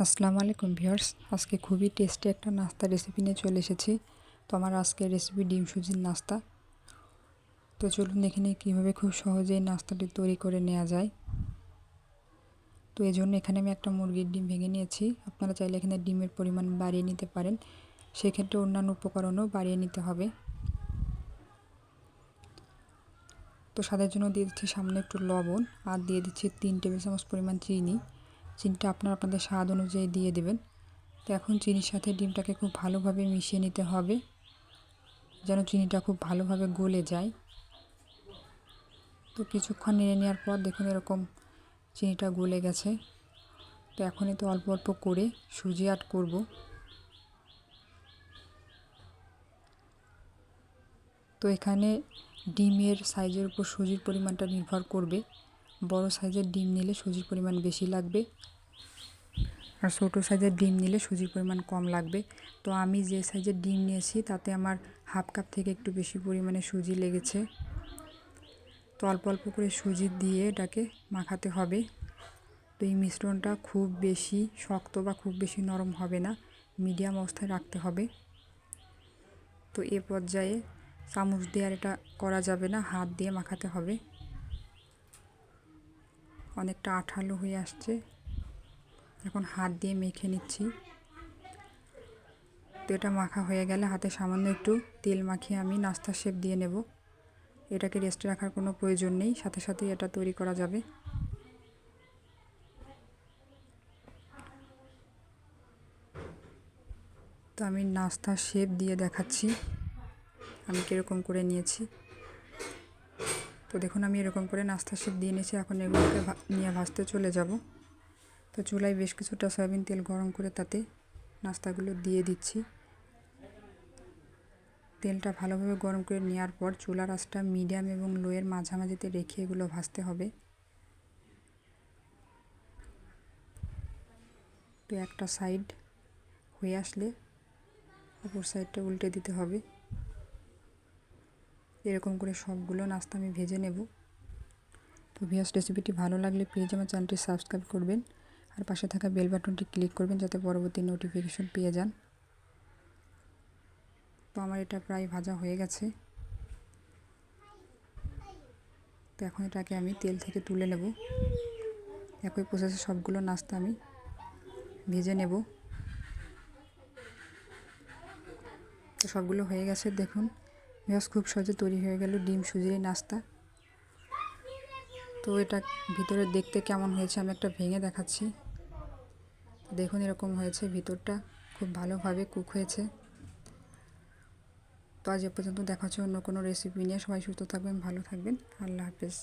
আসসালামু আলাইকুম ভিউয়ার্স, আজকে খুবই টেস্টি একটা নাস্তা রেসিপি নিয়ে চলে এসেছি। তো আমার আজকের রেসিপি ডিম সুজির নাস্তা। তো চলুন দেখে নিই কীভাবে খুব সহজেই নাস্তাটি তৈরি করে নেওয়া যায়। তো এই জন্য এখানে আমি একটা মুরগির ডিম ভেঙে নিয়েছি। আপনারা চাইলে এখানে ডিমের পরিমাণ বাড়িয়ে নিতে পারেন, সেক্ষেত্রে অন্যান্য উপকরণও বাড়িয়ে নিতে হবে। তো স্বাদের জন্য দিয়ে দিচ্ছি সামান্য একটু লবণ, আর দিয়ে দিচ্ছি 3 টেবিল চামচ পরিমাণ চিনি। চিনিটা আপনাদের স্বাদ অনুযায়ী দিয়ে দেবেন। তো এখন চিনির সাথে ডিমটাকে খুব ভালোভাবে মিশিয়ে নিতে হবে, যেন চিনিটা খুব ভালোভাবে গলে যায়। তো কিছুক্ষণ নেড়ে নেওয়ার পর দেখুন এরকম চিনিটা গলে গেছে। তো এখন এতে অল্প অল্প করে সুজি অ্যাড করব। তো এখানে ডিমের সাইজের উপর সুজির পরিমাণটা নির্ভর করবে। বড় সাইজের ডিম নিলে সুজির পরিমাণ বেশি লাগবে, আর ছোটো সাইজের ডিম নিলে সুজির পরিমাণ কম লাগবে। তো আমি যে সাইজের ডিম নিয়েছি তাতে আমার হাফ কাপ থেকে একটু বেশি পরিমাণে সুজি লেগেছে। তো অল্প অল্প করে সুজি দিয়ে এটাকে মাখাতে হবে। তো এই মিশ্রণটা খুব বেশি শক্ত বা খুব বেশি নরম হবে না, মিডিয়াম অবস্থায় রাখতে হবে। তো এ পর্যায়ে চামচ দিয়ে আর এটা করা যাবে না, হাত দিয়ে মাখাতে হবে। অনেকটা আঠালো হয়ে আসছে, এখন হাত দিয়ে মেখে নিচ্ছি। তো এটা মাখা হয়ে গেলে হাতে সামান্য একটু তেল মাখিয়ে আমি নাস্তার শেপ দিয়ে নেব। এটাকে রেস্টে রাখার কোনো প্রয়োজন নেই, সাথে সাথেই এটা তৈরি করা যাবে। তো আমি নাস্তার শেপ দিয়ে দেখাচ্ছি আমি কীরকম করে নিয়েছি। তো দেখুন আমি এরকম করে নাস্তার শেপ দিয়ে নিয়েছি। এখন এগুলোকে নিয়ে ভাজতে চলে যাব। তো চুলায় বেশ কিছুটা সয়াবিন তেল গরম করে তাতে নাস্তাগুলো দিয়ে দিচ্ছি। তেলটা ভালোভাবে গরম করে নেওয়ার পর চুলার আঁচটা মিডিয়াম এবং লোয়ের মাঝামাঝিতে রেখে এগুলো ভাজতে হবে। তো একটা সাইড হয়ে আসলে অপর সাইডটা উল্টে দিতে হবে। এরকম করে সবগুলো নাস্তা আমি ভেজে নেব। তো ভিউয়ার্স, রেসিপিটি ভালো লাগলে প্লিজ আমার চ্যানেলটি সাবস্ক্রাইব করবেন, আর পাশে থাকা বেল বাটনটি ক্লিক করবেন যাতে পরবর্তী নোটিফিকেশন পেয়ে যান। তো আমার এটা প্রায় ভাজা হয়ে গেছে। তো এখন এটাকে আমি তেল থেকে তুলে নেব। একই প্রসেসে সবগুলো নাস্তা আমি ভেজে নেব। তো সবগুলো হয়ে গেছে দেখুন ভিউয়ার্স, খুব সহজে তৈরি হয়ে গেল ডিম সুজির নাস্তা। তো এটা ভিতরে দেখতে কেমন হয়েছে আমি একটা ভেঙে দেখাচ্ছি। দেখুন এরকম হয়েছে, ভিতরটা খুব ভালোভাবে কুক হয়েছে। তো আজ এ পর্যন্ত, দেখা হচ্ছে অন্য কোনো রেসিপি নিয়ে। সবাই সুস্থ থাকবেন, ভালো থাকবেন, আল্লাহ হাফেজ।